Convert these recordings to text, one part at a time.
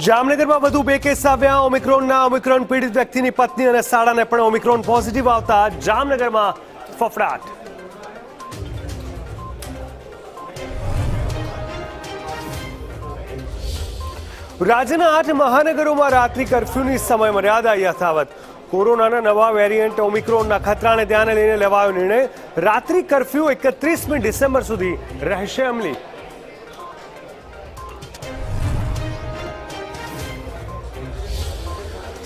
જામનગરમાં વધુ 2 કેસ આવ્યા। ઓમિક્રોન પીડિત વ્યક્તિની પત્ની અને સાળાને પણ ઓમિક્રોન પોઝિટિવ આવતા જામનગરમાં ફફડાટ। રાજ્યના 8 મહાનગરોમાં રાત્રિ કર્ફ્યુની સમય મર્યાદા યથાવત। કોરોનાના નવા વેરિયન્ટ ઓમિક્રોનના ખતરાને ધ્યાને લઈને લેવાયો નિર્ણય। રાત્રિ કર્ફ્યુ 31મી ડિસેમ્બર સુધી રહેશે અમલી।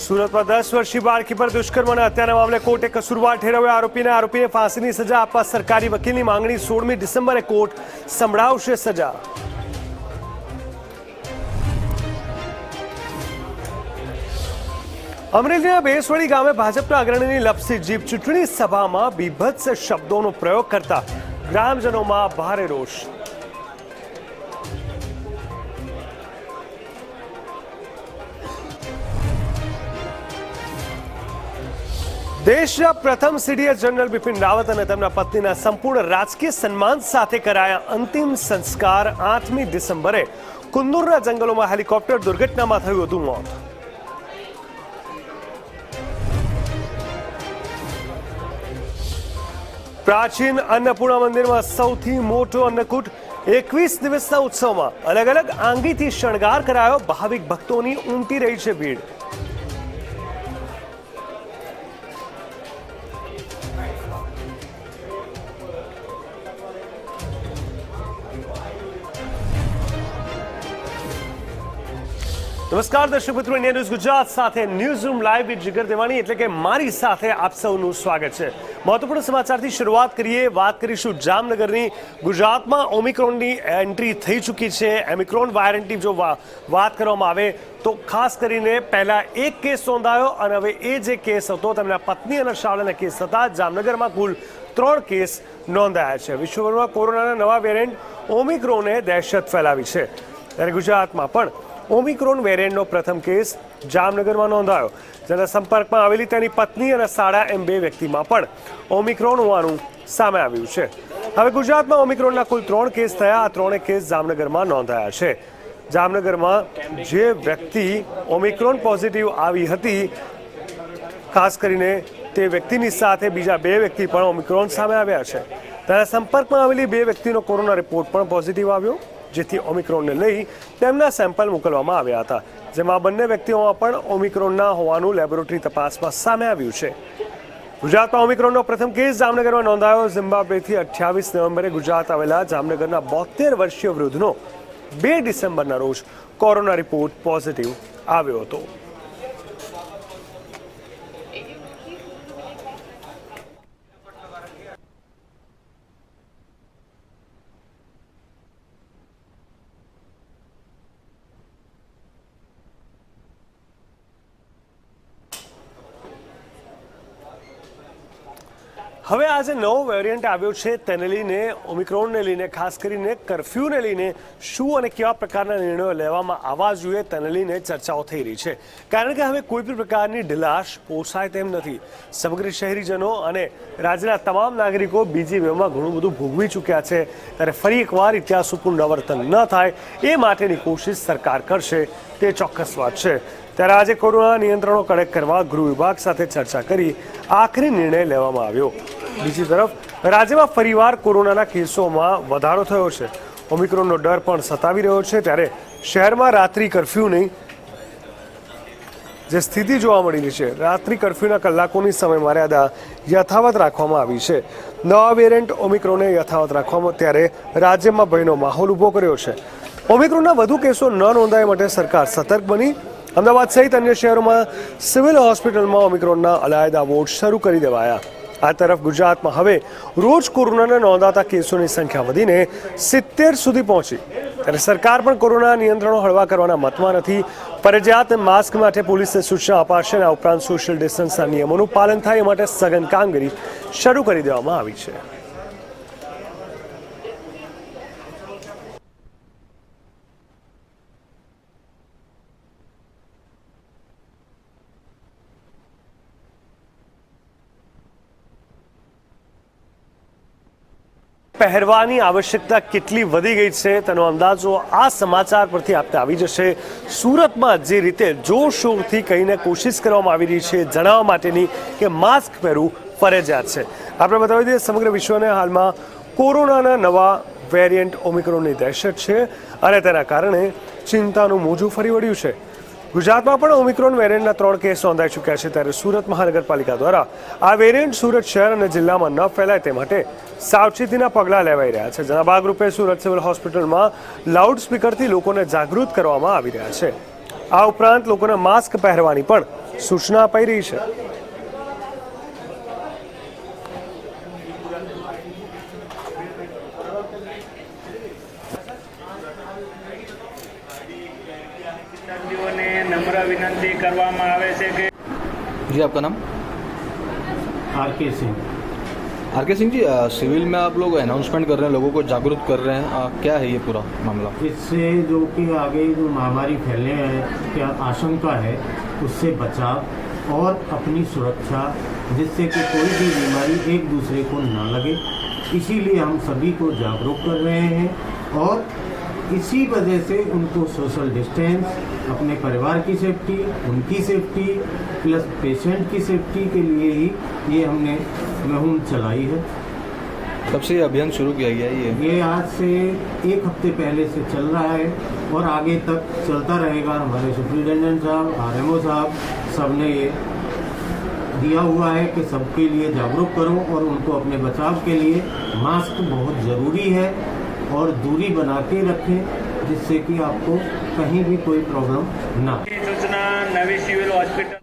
સુરતમાં 10 વર્ષીય બાળકી પર દુષ્કર્મ અને હત્યાના મામલે કોર્ટે કસૂરવાર ઠેરવ્યો આરોપીને ફાંસીની સજા આપવા સરકારી વકીલની માંગણી। 16મી ડિસેમ્બરે કોર્ટ સંભળાવશે સજા। અમરેલીના બેસવડી ગામે ભાજપના અગ્રણીની લપસી જીપ। ચૂંટણી સભામાં બીભત્સ શબ્દોનો પ્રયોગ કરતા ગ્રામજનોમાં ભારે રોષ। દેશના પ્રથમ સીડીએસ જનરલ બિપિન રાવત અને તેમના પત્નીના સંપૂર્ણ રાજકીય સન્માન સાથે કરાયા અંતિમ સંસ્કાર। 8મી ડિસેમ્બરે કુંદુરના જંગલોમાં હેલિકોપ્ટર દુર્ઘટનામાં થયું હતું મોત। પ્રાચીન અન્નપૂર્ણા મંદિરમાં સૌથી મોટો અન્નકૂટ। 21 દિવસના ઉત્સવમાં અલગ અલગ આંગીથી શણગાર કરાયો। ભાવિક ભક્તોની ઉમટી રહી છે ભીડ। નમસ્કાર દર્શક મિત્રો, ઇન્ડિયા ન્યૂઝ ગુજરાત સાથે ન્યૂઝ રૂમ લાઈવ વિથ જીગર દેવાણી એટલે કે મારી સાથે આપ સૌનું સ્વાગત છે। મહત્વપૂર્ણ સમાચારથી શરૂઆત કરીએ। વાત કરીશું જામનગરની। ગુજરાતમાં ઓમિક્રોનની એન્ટ્રી થઈ ચૂકી છે। ઓમિક્રોન વેરિયન્ટની જો વાત કરવામાં આવે તો ખાસ કરીને પહેલા 1 કેસ નોંધાયો અને હવે એ જે કેસ હતો તેમના પત્ની અને શાળાના કેસ હતા। જામનગરમાં કુલ 3 કેસ નોંધાયા છે। વિશ્વભરમાં કોરોનાના નવા વેરિયન્ટ ઓમિક્રોને દહેશત ફેલાવી છે, ત્યારે ગુજરાતમાં પણ ઓમિક્રોન વેરિયન્ટનો પ્રથમ કેસ જામનગરમાં નોંધાયો, જેના સંપર્કમાં આવેલી તેની પત્ની અને સાળા એમ 2 વ્યક્તિમાં પણ ઓમિક્રોન હોવાનું સામે આવ્યું છે। હવે ગુજરાતમાં ઓમિક્રોનના કુલ 3 કેસ થયા। આ 3 કેસ જામનગરમાં નોંધાયા છે। જામનગરમાં જે વ્યક્તિ ઓમિક્રોન પોઝિટિવ આવી હતી, ખાસ કરીને તે વ્યક્તિની સાથે બીજા 2 વ્યક્તિ પણ ઓમિક્રોન સામે આવ્યા છે। તેના સંપર્કમાં આવેલી 2 વ્યક્તિનો કોરોના રિપોર્ટ પણ પોઝિટિવ આવ્યો, જેથી ઓમિક્રોનને લઈ તેમના સેમ્પલ મોકલવામાં આવ્યા હતા, જેમાં બંને વ્યક્તિઓમાં પણ ઓમિક્રોનના હોવાનું લેબોરેટરી તપાસમાં સામે આવ્યું છે। ગુજરાતમાં ઓમિક્રોનનો પ્રથમ કેસ જામનગરમાં નોંધાયો। ઝિમ્બાબ્વેથી 28 નવેમ્બરે ગુજરાત આવેલા જામનગરના 72 વર્ષીય વૃદ્ધનો 2 ડિસેમ્બરના રોજ કોરોના રિપોર્ટ પોઝિટિવ આવ્યો હતો। હવે આજે નવો વેરિયન્ટ આવ્યો છે, તેને લઈને ઓમિક્રોનને લઈને ખાસ કરીને કર્ફ્યુને લઈને શું અને કેવા પ્રકારના નિર્ણયો લેવામાં આવવા જોઈએ તેને લઈને ચર્ચાઓ થઈ રહી છે। કારણ કે હવે કોઈ પણ પ્રકારની ઢીલાશ પોસાય તેમ નથી। સમગ્ર શહેરીજનો અને રાજ્યના તમામ નાગરિકો બીજી વેવમાં ઘણું બધું ભોગવી ચૂક્યા છે, ત્યારે ફરી એકવાર ઇતિહાસનું પુનરાવર્તન ન થાય એ માટેની કોશિશ સરકાર કરશે તે ચોક્કસ વાત છે। ત્યારે આજે કોરોના નિયંત્રણો કડક કરવા ગૃહ વિભાગ સાથે ચર્ચા કરી આખરી નિર્ણય લેવામાં આવ્યો। બીજી તરફ રાજ્યમાં ફરીવાર કોરોનાના કેસોમાં વધારો થયો છે। ઓમિક્રોનનો ડર પણ સતાવી રહ્યો છે, ત્યારે શહેરમાં રાત્રિ કર્ફ્યુની જે સ્થિતિ જોવા મળી રહી છે, રાત્રિ કર્ફ્યુના કલાકોની સમય મર્યાદા યથાવત રાખવામાં આવી છે। નવા વેરિયન્ટ ઓમિક્રોને યથાવત રાખવામાં ત્યારે રાજ્યમાં ભયનો માહોલ ઊભો કર્યો છે। ઓમિક્રોનના વધુ કેસો ન નોંધાય માટે સરકાર સતર્ક બની। અમદાવાદ સહિત અન્ય શહેરોમાં સિવિલ હોસ્પિટલમાં ઓમિક્રોનના અલાયદા વોર્ડ શરૂ કરી દેવાયા। આ તરફ ગુજરાતમાં હવે રોજ કોરોનાના નોંધાતા કેસોની સંખ્યા વધીને 70 સુધી પહોંચી, ત્યારે સરકાર પણ કોરોના નિયંત્રણો હળવા કરવાના મતમાં નથી। ફરજિયાત માસ્ક માટે પોલીસને સૂચના અપાશે અને આ ઉપરાંત સોશિયલ ડિસ્ટન્સના નિયમોનું પાલન થાય એ માટે સઘન કામગીરી શરૂ કરી દેવામાં આવી છે। પહેરવાની આવશ્યકતા કેટલી વધી ગઈ છે તેનો અંદાજો આ સમાચાર પરથી આપને આવી જશે. સુરતમાં જે રીતે જોરશોરથી કહીને કોશિશ કરવામાં આવી રહી છે જણાવવા માટેની કે માસ્ક પહેરવું ફરજિયાત છે. આપણે બતાવી દઈએ સમગ્ર વિશ્વને હાલમાં કોરોનાના નવા વેરિયન્ટ ઓમિક્રોનની દહેશત છે અને તેના કારણે ચિંતાનું મોજું ફરી વળ્યું છે. ગુજરાતમાં પણ ઓમિક્રોન વેરિયન્ટના 3 કેસ નોંધાઈ ચૂક્યા છે. ત્યારે સુરત મહાનગરપાલિકા દ્વારા આ વેરિયન્ટ સુરત શહેર અને જિલ્લામાં ન ફેલાય તે માટે સાવચેતીના પગલાં લેવાઈ રહ્યા છે. જેના ભાગરૂપે સુરત સિવિલ હોસ્પિટલમાં લાઉડસ્પીકરથી લોકોને જાગૃત કરવામાં આવી રહ્યા છે. આ ઉપરાંત લોકોને માસ્ક પહેરવાની પણ સૂચના અપાઈ રહી છે. नम्र विनंती करवामा आवे छे के जी आपका नाम? R K Singh. R K Singh ji, civil में आप लोग अनाउंसमेंट कर रहे हैं, लोगों को जागरूक कर रहे हैं, क्या है ये पूरा मामला? इससे जो कि आगे जो महामारी फैलने की आशंका है उससे बचाव और अपनी सुरक्षा, जिससे कि कोई भी बीमारी एक दूसरे को ना लगे, इसीलिए हम सभी को जागरूक कर रहे हैं और इसी वजह से उनको सोशल डिस्टेंस, अपने परिवार की सेफ्टी, उनकी सेफ्टी प्लस पेशेंट की सेफ्टी के लिए ही ये हमने मुहिम चलाई है. कब से ये अभियान शुरू किया गया है? ये आज से 1 हफ्ते पहले से चल रहा है और आगे तक चलता रहेगा. हमारे सुप्रिंटेंडेंट साहब, आरएमओ साहब सब ने ये दिया हुआ है कि सबके लिए जागरूक करो और उनको अपने बचाव के लिए मास्क बहुत ज़रूरी है और दूरी बना के रखें, जिससे कि आपको कहीं भी कोई प्रॉब्लम ना. सूचना नवी सिविल हॉस्पिटल.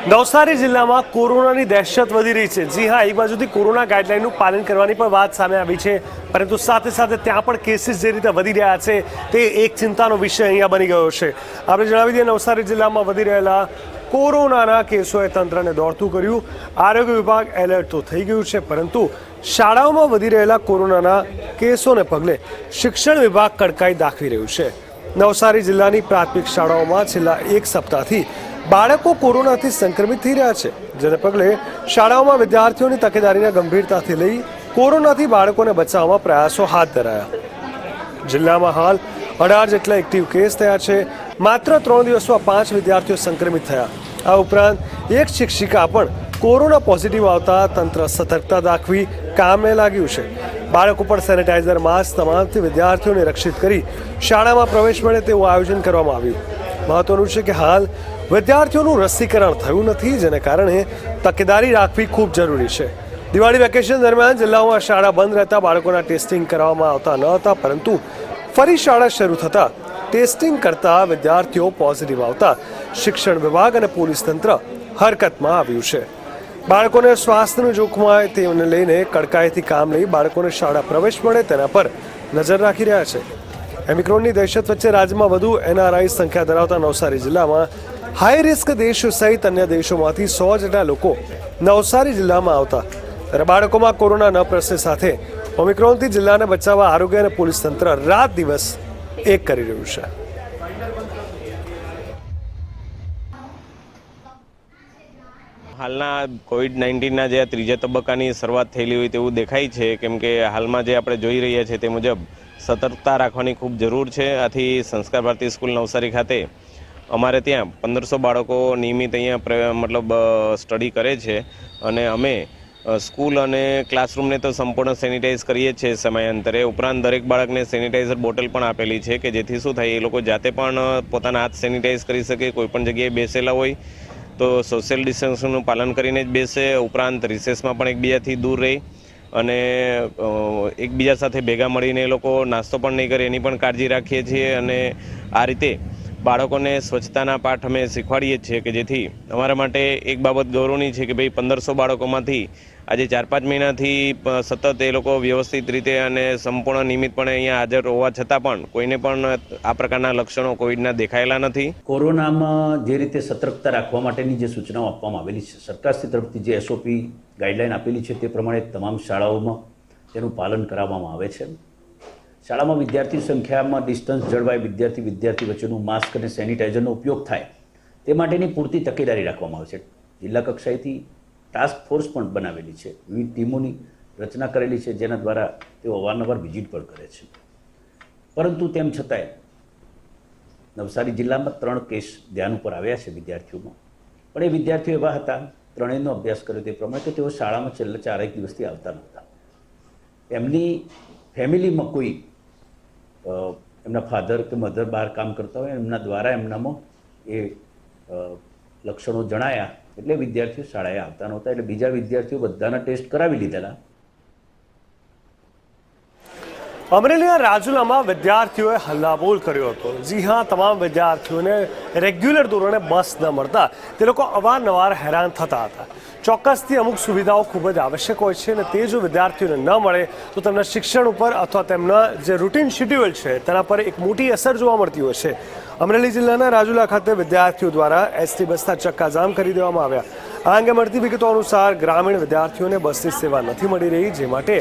નવસારી જિલ્લામાં કોરોનાની દહેશત વધી રહી છે. જી હા, એક બાજુથી કોરોના ગાઈડલાઈનનું પાલન કરવાની પણ વાત સામે આવી છે, પરંતુ સાથે સાથે ત્યાં પણ કેસીસ જે રીતે વધી રહ્યા છે તે એક ચિંતાનો વિષય અહીંયા બની ગયો છે. આપણે જણાવી દઈએ નવસારી જિલ્લામાં વધી રહેલા કોરોનાના કેસોએ તંત્રને દોડતું કર્યું. આરોગ્ય વિભાગ એલર્ટ તો થઈ ગયું છે, પરંતુ શાળાઓમાં વધી રહેલા કોરોનાના કેસોને પગલે શિક્ષણ વિભાગ કડકાઈ દાખવી રહ્યું છે. નવસારી જિલ્લાની પ્રાથમિક શાળાઓમાં છેલ્લા 1 સપ્તાહથી બાળકો કોરોનાથી સંક્રમિત થઈ રહ્યા છે, જેને પગલે શાળાઓમાં વિદ્યાર્થીઓની તકેદારીને ગંભીરતાથી લઈ કોરોનાથી બાળકોને બચાવવા પ્રયાસો હાથ ધરાયા. જિલ્લામાં હાલ 18 જેટલા એક્ટિવ કેસ થયા છે. માત્ર 3 દિવસમાં 5 વિદ્યાર્થીઓ સંક્રમિત થયા. આ ઉપરાંત એક શિક્ષિકા પણ કોરોના પોઝિટિવ આવતા તંત્ર સતર્કતા દાખવી કામે લાગ્યું છે. બાળકો પર સેનિટાઈઝર, માસ્ક તમામથી વિદ્યાર્થીઓને રક્ષિત કરી શાળામાં પ્રવેશ મળે તેવું આયોજન કરવામાં આવ્યું. મહત્વનું છે કે હાલ વિદ્યાર્થીઓનું રસીકરણ થયું નથી, જેને કારણે તકેદારી રાખવી ખૂબ જરૂરી છે. દિવાળી વેકેશન દરમિયાન જિલ્લાઓમાં શાળા બંધ રહેતા બાળકોના ટેસ્ટિંગ કરવામાં આવતા ન હતા, પરંતુ ફરી શાળા શરૂ થતાં ટેસ્ટિંગ કરતા વિદ્યાર્થીઓ પોઝિટિવ આવતા શિક્ષણ વિભાગ અને પોલીસ તંત્ર હરકતમાં આવ્યું છે. બાળકોને સ્વાસ્થ્યનું જોખમ હોય તેને લઈને કડકાઈથી કામ લઈ બાળકોને શાળા પ્રવેશ મળે તેના પર નજર રાખી રહ્યા છે. ઓમિક્રોનની દહેશત વચ્ચે રાજ્યમાં વધુ એનઆરઆઈ સંખ્યા ધરાવતા નવસારી જિલ્લામાં હાઈ રિસ્ક દેશ સહિત અન્ય દેશોમાંથી 100 જેટલા લોકો નવસારી જિલ્લામાં આવતા. ત્યારે બાળકોમાં કોરોના ન પ્રસરે સાથે ઓમિક્રોનથી જિલ્લાને બચાવવા આરોગ્ય અને પોલીસ તંત્ર રાત દિવસ એક કરી રહ્યું છે. હાલના કોવિડ-19ના જે ત્રીજા તબક્કાની શરૂઆત થયેલી હોય તેવું દેખાય છે, કેમ કે હાલમાં જે આપણે જોઈ રહ્યા છીએ તે મુજબ સતર્કતા રાખવાની ખૂબ જરૂર છે. આથી સંસ્કાર ભારતી સ્કૂલ નવસારી ખાતે અમારે ત્યાં 1500 બાળકો નિયમિત અહીંયા સ્ટડી કરે છે અને અમે સ્કૂલ અને ક્લાસરૂમને તો સંપૂર્ણ સેનિટાઈઝ કરીએ જ છે સમયાંતરે. ઉપરાંત દરેક બાળકને સેનિટાઈઝર બોટલ પણ આપેલી છે કે જેથી શું થાય, એ લોકો જાતે પણ પોતાના હાથ સેનિટાઈઝ કરી શકે. કોઈપણ જગ્યાએ બેસેલા હોય તો સોશિયલ ડિસ્ટન્સનું પાલન કરીને જ બેસે. ઉપરાંત રિસેસમાં પણ એકબીજાથી દૂર રહી અને એકબીજા સાથે ભેગા મળીને એ લોકો નાસ્તો પણ નહીં કરે એની પણ કાળજી રાખીએ છીએ. અને આ રીતે બાળકોને સ્વચ્છતાના પાઠ અમે શીખવાડીએ છીએ કે જેથી અમારા માટે એક બાબત ગૌરવની છે કે ભાઈ 1500 બાળકોમાંથી આજે 4-5 મહિનાથી સતત એ લોકો વ્યવસ્થિત રીતે અને સંપૂર્ણ નિયમિતપણે અહીંયા હાજર હોવા છતાં પણ કોઈને પણ આ પ્રકારના લક્ષણો કોવિડના દેખાયેલા નથી. કોરોનામાં જે રીતે સતર્કતા રાખવા માટેની જે સૂચનાઓ આપવામાં આવેલી છે, સરકારશ્રી તરફથી જે એસઓપી ગાઈડલાઈન આપેલી છે તે પ્રમાણે તમામ શાળાઓમાં તેનું પાલન કરાવવામાં આવે છે. શાળામાં વિદ્યાર્થી સંખ્યામાં ડિસ્ટન્સ જળવાય, વિદ્યાર્થી વચ્ચેનું માસ્ક અને સેનિટાઈઝરનો ઉપયોગ થાય તે માટેની પૂરતી તકેદારી રાખવામાં આવે છે. જિલ્લા કક્ષાએથી ટાસ્ક ફોર્સ પણ બનાવેલી છે, વિવિધ ટીમોની રચના કરેલી છે, જેના દ્વારા તેઓ અવારનવાર વિઝિટ પણ કરે છે. પરંતુ તેમ છતાંય નવસારી જિલ્લામાં 3 કેસ ધ્યાન ઉપર આવ્યા છે વિદ્યાર્થીઓમાં. પણ એ વિદ્યાર્થીઓ એવા હતા, ત્રણેયનો અભ્યાસ કર્યો તે પ્રમાણે, કે તેઓ શાળામાં છેલ્લા 4 દિવસથી આવતા નહોતા. એમની ફેમિલીમાં કોઈ એમના ફાધર કે મધર બહાર કામ કરતા હોય, એમના દ્વારા એમનામાં એ લક્ષણો જણાયા, એટલે વિદ્યાર્થીઓ શાળાએ આવતા નહોતા. એટલે બીજા વિદ્યાર્થીઓ બધાના ટેસ્ટ કરાવી લીધેલા. અમરેલીના રાજુલામાં વિદ્યાર્થીઓએ હલ્લાબોલ કર્યો હતો. જી હા, તમામ વિદ્યાર્થીઓને રેગ્યુલર ધોરણે બસ ન મળતા તે લોકો અવારનવાર હેરાન થતા હતા. ચોક્કસથી અમુક સુવિધાઓ ખૂબ જ આવશ્યક હોય છે, અને તે જો વિદ્યાર્થીઓને ન મળે તો તેમના શિક્ષણ ઉપર અથવા તેમના જે રૂટીન શેડ્યુલ છે તેના પર એક મોટી અસર જોવા મળતી હોય છે. અમરેલી જિલ્લાના રાજુલા ખાતે વિદ્યાર્થીઓ દ્વારા એસટી બસના ચક્કાજામ કરી દેવામાં આવ્યા. આ અંગે મળતી વિગતો અનુસાર ગ્રામીણ વિદ્યાર્થીઓને બસની સેવા નથી મળી રહી, જે માટે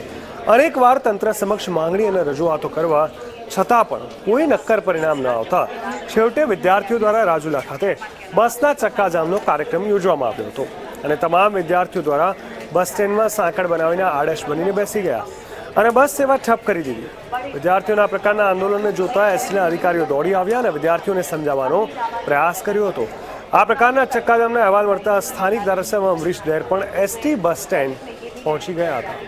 અનેકવાર તંત્ર સમક્ષ માંગણી અને રજૂઆતો કરવા છતાં પણ કોઈ નક્કર પરિણામ ન આવતા છેવટે વિદ્યાર્થીઓ દ્વારા રાજુલા ખાતે બસના ચક્કાજામનો કાર્યક્રમ યોજવામાં આવ્યો હતો, અને તમામ વિદ્યાર્થીઓ દ્વારા બસ સ્ટેન્ડમાં સાંકળ બનાવીને આડશ બનીને બેસી ગયા અને બસ સેવા ઠપ કરી દીધી. વિદ્યાર્થીઓના પ્રકારના આંદોલનને જોતા એસટીના અધિકારીઓ દોડી આવ્યા અને વિદ્યાર્થીઓને સમજાવવાનો પ્રયાસ કર્યો હતો. આ પ્રકારના ચક્કાજામના અહેવાલ મળતા સ્થાનિક ધારાસભ્ય અમરીશ ડેર પણ એસટી બસ સ્ટેન્ડ પહોંચી ગયા હતા.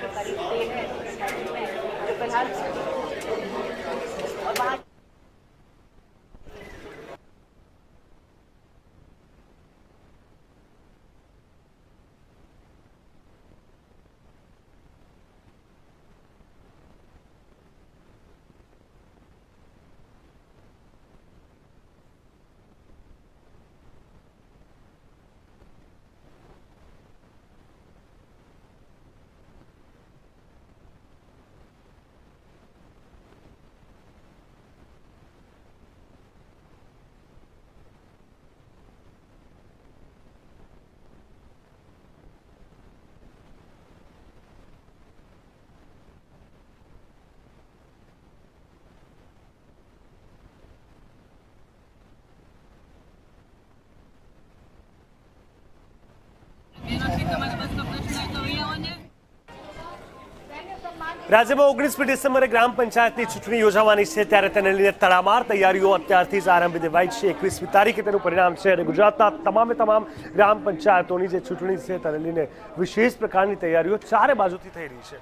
રાજ્યમાં 29મી ડિસેમ્બરે ગ્રામ પંચાયતની ચૂંટણી યોજાવાની છે, ત્યારે તેને લઈને તડામાર તૈયારીઓ અત્યારથી જ આરંભી દેવાઈ છે. 21મી તારીખે તેનું પરિણામ છે, અને ગુજરાતના તમામ ગ્રામ પંચાયતોની જે ચૂંટણી છે તેને લઈને વિશેષ પ્રકારની તૈયારીઓ ચારે બાજુથી થઈ રહી છે.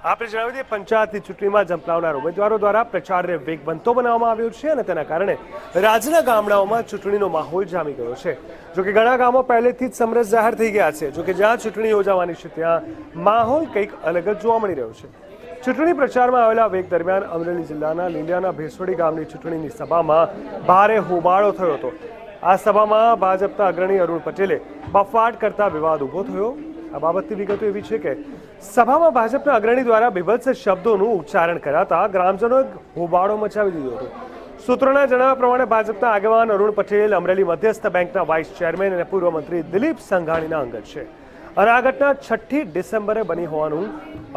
આપણે જણાવી દઈએ, પંચાયતની ચૂંટણીમાં ઝંપલાવનાર ઉમેદવારો દ્વારા પ્રચારને વેગવંતો બનાવવામાં આવ્યો છે, અને તેના કારણે રાજ્યના ગામડાઓમાં ચૂંટણીનો માહોલ જામી ગયો છે. જોકે ઘણા ગામો પહેલેથી જ સમરસ જાહેર થઈ ગયા છે. જોકે જ્યાં ચૂંટણી યોજાવાની છે ત્યાં માહોલ કંઈક અલગ જ જોવા મળી રહ્યો છે. ચૂંટણી પ્રચારમાં આવેલા વેગ દરમિયાન અમરેલી જિલ્લાના લીંડિયાના ભેસોડી ગામની ચૂંટણીની સભામાં ભારે હોબાળો થયો હતો. આ સભામાં ભાજપના અગ્રણી અરુણ પટેલે બફાટ કરતા વિવાદ ઊભો થયો. આ બાબતની વિગતો એવી છે કે સભામાં ભાજપના અગ્રણી દ્વારા બીભત્સ શબ્દોનું ઉચ્ચારણ કરાતા ગ્રામજનોએ હોબાળો મચાવી દીધો હતો. સૂત્રોના જણાવ્યા પ્રમાણે ભાજપના આગેવાન અરુણ પટેલ અમરેલી મધ્યસ્થ બેંકના વાઇસ ચેરમેન અને પૂર્વ મંત્રી દિલીપ સંઘાણીના અંગત છે, અને આ ઘટના 6મી ડિસેમ્બરે બની હોવાનું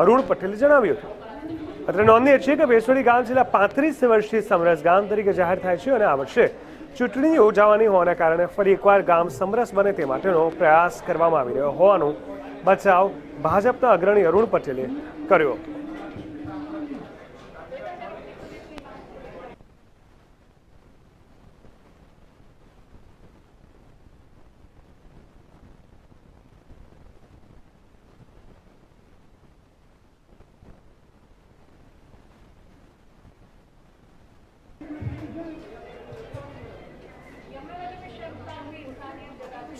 અરુણ પટેલે જણાવ્યું હતું. અત્રે નોંધનીય છે કે ભેસોડી ગામ છેલ્લા 35 વર્ષથી સમરસ ગામ તરીકે જાહેર થાય છે, અને આ વર્ષે ચૂંટણી યોજાવાની હોવાના કારણે ફરી એકવાર ગામ સમરસ બને તે માટેનો પ્રયાસ કરવામાં આવી રહ્યો હોવાનો બચાવ ભાજપના અગ્રણી અરુણ પટેલે કર્યો હતો.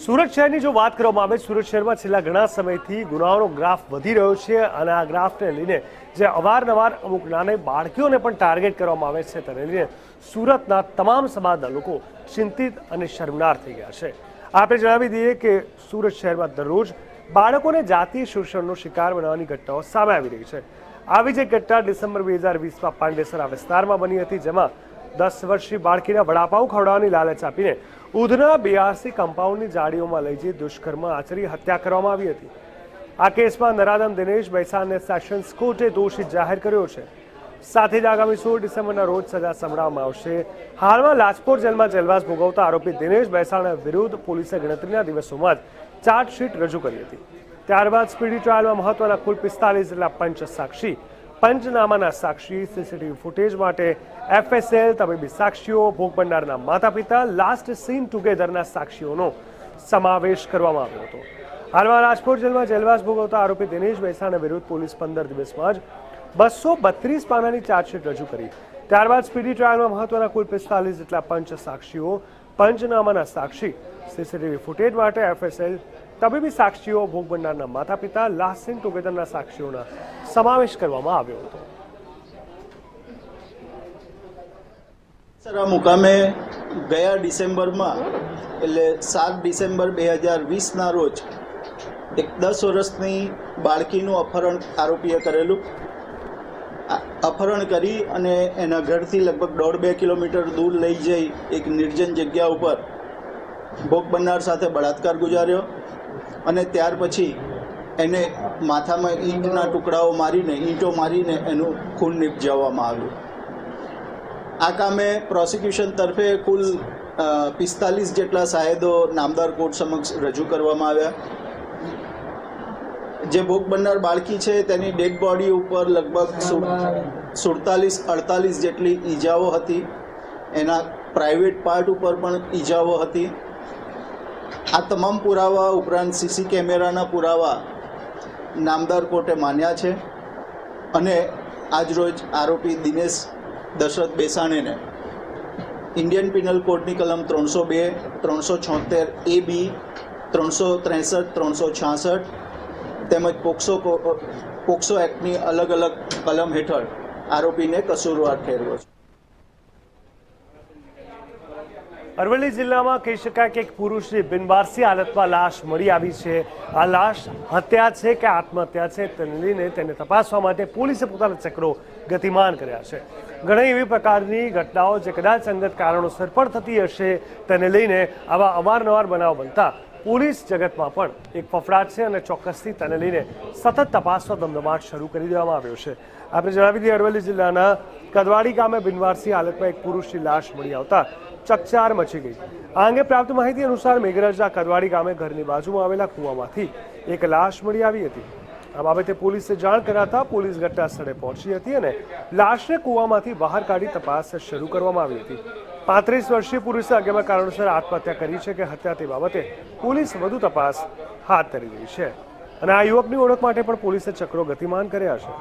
સુરત શહેરની જો વાત કરવામાં આવે, સુરત શહેરમાં છેલ્લા ઘણા સમયથી ગુનાઓનો ગ્રાફ વધી રહ્યો છે, અને આ ગ્રાફને લઈને જે અવારનવાર અમુક નાની બાળકીઓને પણ ટાર્ગેટ કરવામાં આવે છે, તેને લઈને સુરતના તમામ સમાજના લોકો ચિંતિત અને શર્મનાર થઈ ગયા છે. આપણે જણાવી દઈએ કે સુરત શહેરમાં દરરોજ બાળકોને જાતીય શોષણનો શિકાર બનાવવાની ઘટનાઓ સામે આવી રહી છે. આવી જ એક ઘટના ડિસેમ્બર 2020માં પાંડેસરા વિસ્તારમાં બની હતી, જેમાં 10 વર્ષીય બાળકીના વડાપાઉં ખવડાવવાની લાલચ આપીને ઉધના BRC કમ્પાઉન્ડની જાળીઓમાં લઈ જઈ દુષ્કર્મ આચરી હત્યા કરવામાં આવી હતી. આ કેસમાં નરાધમ દિનેશ બૈસાને સેશન્સ કોર્ટે દોષિત જાહેર કર્યો છે. સાથે જ આગામી 16 ડિસેમ્બરના રોજ સજા સંભળાવવામાં આવશે. હાલમાં લાજપોર જેલમાં જેલવાસ ભોગવતા આરોપી દિનેશ ભેંસાણા વિરુદ્ધ પોલીસે ગણતરીના દિવસોમાં જ ચાર્જશીટ રજૂ કરી હતી. ત્યારબાદ સ્પીડી ટ્રાયલમાં મહત્વના કુલ 45 જેટલા પંચ સાક્ષી, પંચનામાના સાક્ષી, સીસીટીવી ફૂટેજ માટે FSL, તબીબી સાક્ષીઓ, ભોગ બનનારના માતા પિતા, લાસ્ટ સીન ટુગેધરના સાક્ષીઓનો સમાવેશ કરવામાં આવ્યો હતો. હાલમાં રાજકોટ જેલમાં જેલવાસ ભોગવતા આરોપી દિનેશ ભેંસાણા વિરુદ્ધ પોલીસ 15 દિવસમાં જ 232 પાનાની ચાર્જશીટ રજૂ કરી. ત્યારબાદ સ્પીડી ટ્રાયલમાં મહત્વના કુલ 45 જેટલા પંચ સાક્ષીઓ, પંચનામાના સાક્ષી, સીસીટીવી ફૂટેજ માટે FSL, તબીબી સાક્ષીઓ, ભોગ બનનારના માતા પિતા, લાસ્ટ સીન ટુગેધરના સાક્ષીઓના સમાવેશ કરવામાં આવ્યો હતો. સર, આ મુકામે ગયા ડિસેમ્બરમાં એટલે 7 ડિસેમ્બર 2020ના રોજ એક 10 વર્ષની બાળકીનું અપહરણ આરોપીએ કરેલું. અપહરણ કરી અને એના ઘરથી લગભગ 1.5-2 કિલોમીટર દૂર લઈ જઈ એક નિર્જન જગ્યા ઉપર ભોગ બનનાર સાથે બળાત્કાર ગુજાર્યો અને ત્યાર પછી એને માથામાં ઈંટના ટુકડાઓ મારીને, ઈંટો મારીને એનું ખૂન નિપજાવવામાં આવ્યું. આ કામે પ્રોસિક્યુશન તરફે કુલ 45 જેટલા શાહેદો નામદાર કોર્ટ સમક્ષ રજૂ કરવામાં આવ્યા. જે ભોગ બનનાર બાળકી છે તેની ડેડ બોડી ઉપર લગભગ 47-48 જેટલી ઈજાઓ હતી. એના પ્રાઇવેટ પાર્ટ ઉપર પણ ઈજાઓ હતી. આ તમામ પુરાવા ઉપરાંત CC કેમેરાના પુરાવા નામદાર કોર્ટે માન્યા છે અને આજરોજ આરોપી દિનેશ દશરથ ભેંસાણેને ઇન્ડિયન પિનલ કોડની કલમ 302, 376 AB, 363, 366 તેમજ પોક્સો એક્ટની અલગ અલગ કલમ હેઠળ આરોપીને કસૂરવાર ઠેરવ્યો છે. અરવલ્લી જિલ્લામાં કહી શકાય કે એક પુરુષની બિનવારસી હાલતમાં લાશ મળી આવી છે. આ લાશ હત્યા છે કે આત્મહત્યા છે તેને લઈને તેને તપાસવા માટે પોલીસે પોતાના ચક્રો ગતિમાન કર્યા છે. ઘણી એવી પ્રકારની ઘટનાઓ જે કદાચ અંગત કારણોસર પણ થતી હશે તેને લઈને આવા અવારનવાર બનાવ બનતા પોલીસ જગતમાં પણ એક ફફડાટ છે અને ચોક્કસથી તેને લઈને સતત તપાસનો ધમધમાટ શરૂ કરી દેવામાં આવ્યો છે. આપણે જણાવી દઈએ, અરવલ્લી જિલ્લાના કદવાડી ગામે બિનવારસી હાલતમાં એક પુરુષની લાશ મળી આવતા ચકચાર મચી ગઈ. આ અંગે પ્રાપ્ત માહિતી અનુસાર મેઘરજના કદવાડી ગામે ઘરની બાજુમાં આવેલા કૂવામાંથી એક લાશ મળી આવી હતી. આ બાબતે પોલીસે જાણ કરાતા પોલીસ ઘટના સ્થળે પહોંચી હતી અને લાશને કૂવામાંથી બહાર કાઢી તપાસ શરૂ કરવામાં આવી હતી. 35 વર્ષીય પુરુષે અગેમાં કારણોસર આત્મહત્યા કરી છે કે હત્યા તે બાબતે પોલીસ વધુ તપાસ હાથ ધરી રહી છે અને આ યુવકની ઓળખ માટે પણ પોલીસે ચક્રો ગતિમાન કર્યા છે.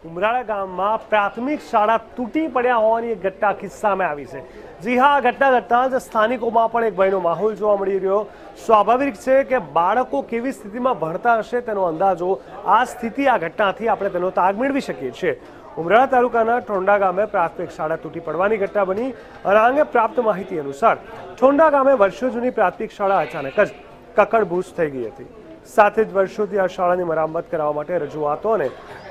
ઉમરાળા ગામમાં પ્રાથમિક શાળા તૂટી પડ્યા હોવાની એક ઘટના કિસ્સામાં આવી છે. જી હા, આ ઘટના ઘટતા જ સ્થાનિકોમાં પણ એક ભયનો માહોલ જોવા મળી રહ્યો. સ્વાભાવિક છે કે બાળકો કેવી સ્થિતિમાં ભણતા હશે તેનો અંદાજો આ સ્થિતિ, આ ઘટનાથી આપણે તેનો તાગ મેળવી શકીએ છીએ. ઉમરાળા તાલુકાના ઠોંડા ગામે પ્રાથમિક શાળા તૂટી પડવાની ઘટના બની અને આ અંગે પ્રાપ્ત માહિતી અનુસાર ઠોંડા ગામે વર્ષો જૂની પ્રાથમિક શાળા અચાનક જ કકડભૂસ થઈ ગઈ હતી. સાથે જ વર્ષોથી આ શાળાની મરામત કરાવવા માટે રજૂઆતો અને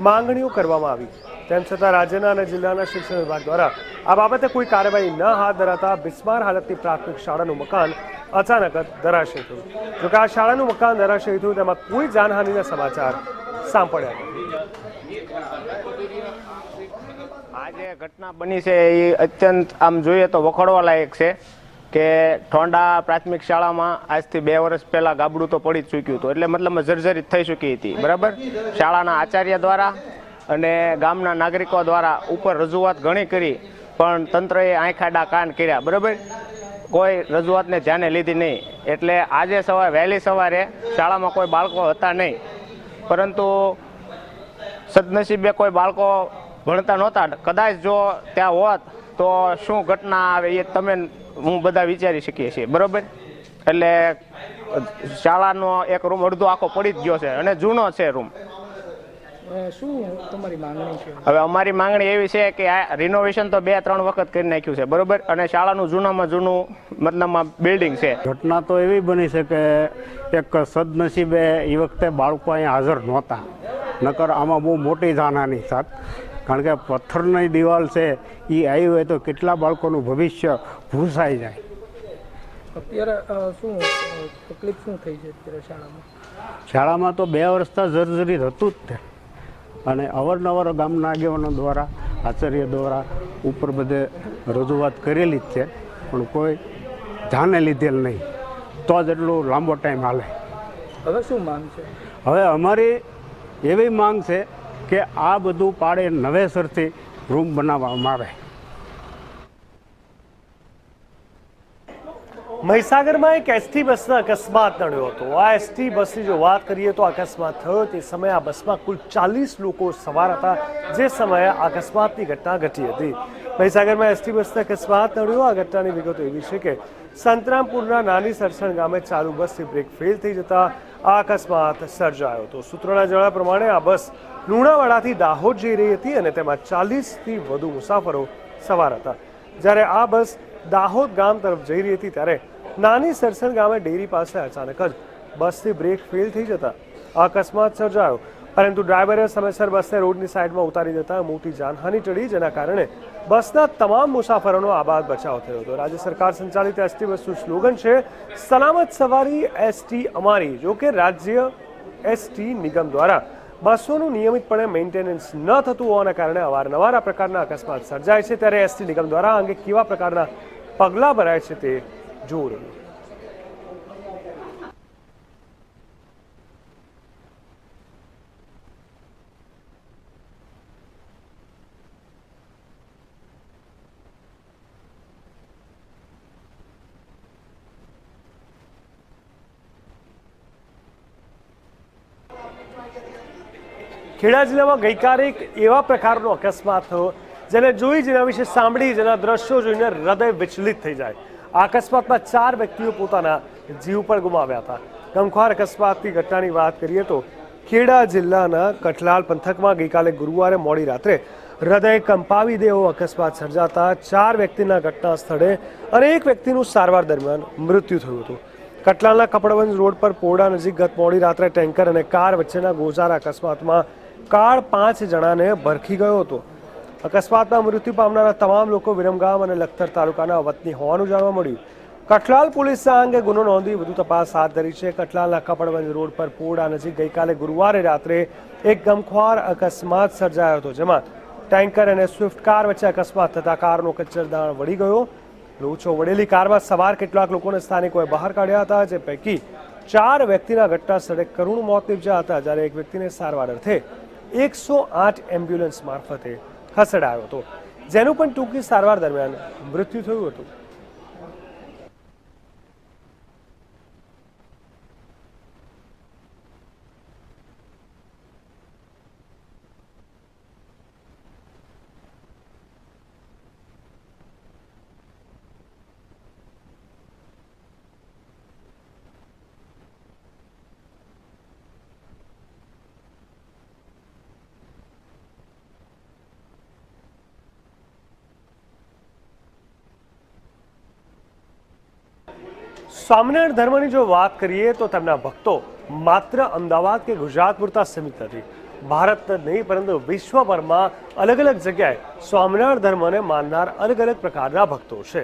માંગણીઓ કરવામાં આવી. તેમ છતાં રાજ્યના અને જિલ્લાના શિક્ષણ વિભાગ દ્વારા આ બાબતે કોઈ કાર્યવાહી ન હાથ ધરાતા બિસ્માર હાલતની પ્રાથમિક શાળાનું મકાન અચાનક જ ધરાશયી થયું. જોકે આ શાળાનું મકાન ધરાશયી થયું તેમાં કોઈ જાનહાનિના સમાચાર સાંપડ્યા નથી. આ જે ઘટના બની છે એ અત્યંત આમ જોઈએ તો વખોડવા લાયક છે કે ઠોંડા પ્રાથમિક શાળામાં આજથી 2 વર્ષ પહેલાં ગાબડું તો પડી જ ચૂક્યું હતું. એટલે મતલબ જર્જરિત થઈ ચૂકી હતી. બરાબર, શાળાના આચાર્ય દ્વારા અને ગામના નાગરિકો દ્વારા ઉપર રજૂઆત ઘણી કરી પણ તંત્રએ આંખાડા કાન કર્યા. બરાબર, કોઈ રજૂઆતને ધ્યાને લીધી નહીં. એટલે આજે વહેલી સવારે શાળામાં કોઈ બાળકો હતા નહીં, પરંતુ સદનસીબે કોઈ બાળકો ભણતા નહોતા. કદાચ જો ત્યાં હોત તો શું ઘટના આવે એ તમે હું બધા વિચારી શકીએ છીએ. બરાબર, એટલે શાળાનો એક રૂમ અડધો આખો પડી જ ગયો છે અને જૂનો છે રૂમ. શું તમારી માંગણી છે? હવે અમારી માંગણી એવી છે કે આ રિનોવેશન તો 2-3 વખત કરી નાખ્યું છે, બરોબર, અને શાળાનું જૂનામાં જૂનું મતલબમાં બિલ્ડિંગ છે. ઘટના તો એવી બની છે કે એક સદનસીબે એ વખતે બાળકો અહીંયા હાજર નહોતા, નકર આમાં બહુ મોટી જાનહાની સાથ, કારણ કે પથ્થરની દિવાલ છે એ આવી હોય તો કેટલા બાળકોનું ભવિષ્ય ભૂસાઈ જાય. અત્યારે શું તકલીફ શું થઈ છે અત્યારે શાળામાં? શાળામાં તો 2 વર્ષથી જર્જરિત હતું જ તે, અને અવારનવાર ગામના આગેવાનો દ્વારા, આચાર્ય દ્વારા ઉપર બધે રજૂઆત કરેલી જ છે, પણ કોઈ ધ્યાને લીધેલ નહીં, તો જ એટલો લાંબો ટાઈમ હાલે. હવે શું માંગ છે? હવે અમારી એવી માંગ છે કે આ બધું પાડે નવેસરથી રૂમ બનાવવામાં આવે. મહીસાગરમાં એક એસટી બસનો અકસ્માત નડ્યો હતો. આ એસટી બસની જો વાત કરીએ તો અકસ્માત થયો તે સમયે આ બસમાં કુલ 40 લોકો સવાર હતા, જે સમયે અકસ્માતની ઘટના ઘટી હતી. મહીસાગરમાં એસટી બસનો અકસ્માત નડ્યો. આ ઘટનાની વિગતો એવી છે કે સંતરામપુરના નાની સરસણ ગામે ચાલુ બસની બ્રેક ફેલ થઈ જતા આ અકસ્માત સર્જાયો હતો. સૂત્રોના જણાવ્યા પ્રમાણે આ બસ લુણાવાડાથી દાહોદ જઈ રહી હતી અને તેમાં 40થી વધુ મુસાફરો સવાર હતા. જ્યારે આ બસ દાહોદ ગામ તરફ જઈ રહી હતી ત્યારે નાની સરસણ ગામે ડેરી પાસે અચાનક જ બસની બ્રેક ફેલ થઈ જતા અકસ્માત સર્જાયો, પરંતુ ડ્રાઈવરે સમયસર બસને રોડની સાઈડમાં ઉતારી દેતા મોટી જાનહાનિ ટળી, જેના કારણે બસના તમામ મુસાફરોનો આબાદ બચાવ થયો હતો. રાજ્ય સરકાર સંચાલિત એસટી બસનું સ્લોગન છે સલામત સવારી એસટી અમારી. જોકે રાજ્ય એસટી નિગમ દ્વારા બસોનું નિયમિતપણે મેન્ટેનન્સ ન થતું હોવાના કારણે અવારનવાર આ પ્રકારના અકસ્માત સર્જાય છે. ત્યારે એસટી નિગમ દ્વારા અંગે કેવા પ્રકારના પગલાં ભરાય છે તે જોવું રહ્યું. ખેડા જિલ્લામાં ગઈકાલે એક એવા પ્રકારનો અકસ્માત થયો જેને જોઈ, જેના વિશે સાંભળી, જેના દ્રશ્યો જોઈને હૃદય વિચલિત થઈ જાય. આ અકસ્માતમાં 4 વ્યક્તિઓ પોતાના જીવ પણ ગુમાવ્યા હતા. ગમખ્વાર અકસ્માતની ઘટનાની વાત કરીએ તો ખેડા જિલ્લાના કઠલાલ પંથકમાં ગઈકાલે ગુરુવારે મોડી રાત્રે હૃદય કંપાવી દે એવો અકસ્માત સર્જાતા 4 વ્યક્તિના ઘટના સ્થળે અને 1 વ્યક્તિનું સારવાર દરમિયાન મૃત્યુ થયું હતું. કઠલાલના કપડવંજ રોડ પર પોડા નજીક ગત મોડી રાત્રે ટેન્કર અને કાર વચ્ચેના ગોઝારા અકસ્માતમાં કાર 5 જણાને ભરખી ગયો હતો. અકસ્માતમાં મૃત્યુ પામનારા તમામ લોકો વિરમગામ અને લખતર તાલુકાના વતની હોવાનું જાણવા મળ્યું. કઠલાલ પોલીસે આ અંગે ગુનો નોંધી વધુ તપાસ હાથ ધરી છે. કઠલાલના કપડવંજ રોડ પર પોડા નજીક ગઈકાલે ગુરુવારે રાત્રે એક ગમખ્વાર અકસ્માત સર્જાયો હતો, જેમાં ટેન્કર અને સ્વિફ્ટ કાર વચ્ચે અકસ્માત થતા કારનો કચ્ચરદાણ વળી ગયો. લોચો વળેલી કારમાં સવાર કેટલાક લોકોને સ્થાનિકોએ બહાર કાઢ્યા હતા, જે પૈકી 4 વ્યક્તિના ઘટના સ્થળે કરુણ મોત નીપજ્યા હતા, જ્યારે 1 વ્યક્તિને સારવાર અર્થે 108 એમ્બ્યુલન્સ મારફતે ખસેડાયો હતો, જેનું પણ ટૂંકી સારવાર દરમિયાન મૃત્યુ થયું હતું. સ્વામિનારાયણ ધર્મની જો વાત કરીએ તો તેમના ભક્તો માત્ર અમદાવાદ કે ગુજરાત પૂરતા સીમિત નથી. ભારત જ નહીં પરંતુ વિશ્વભરમાં અલગ અલગ જગ્યાએ સ્વામિનારાયણ ધર્મને માનનાર અલગ અલગ પ્રકારના ભક્તો છે.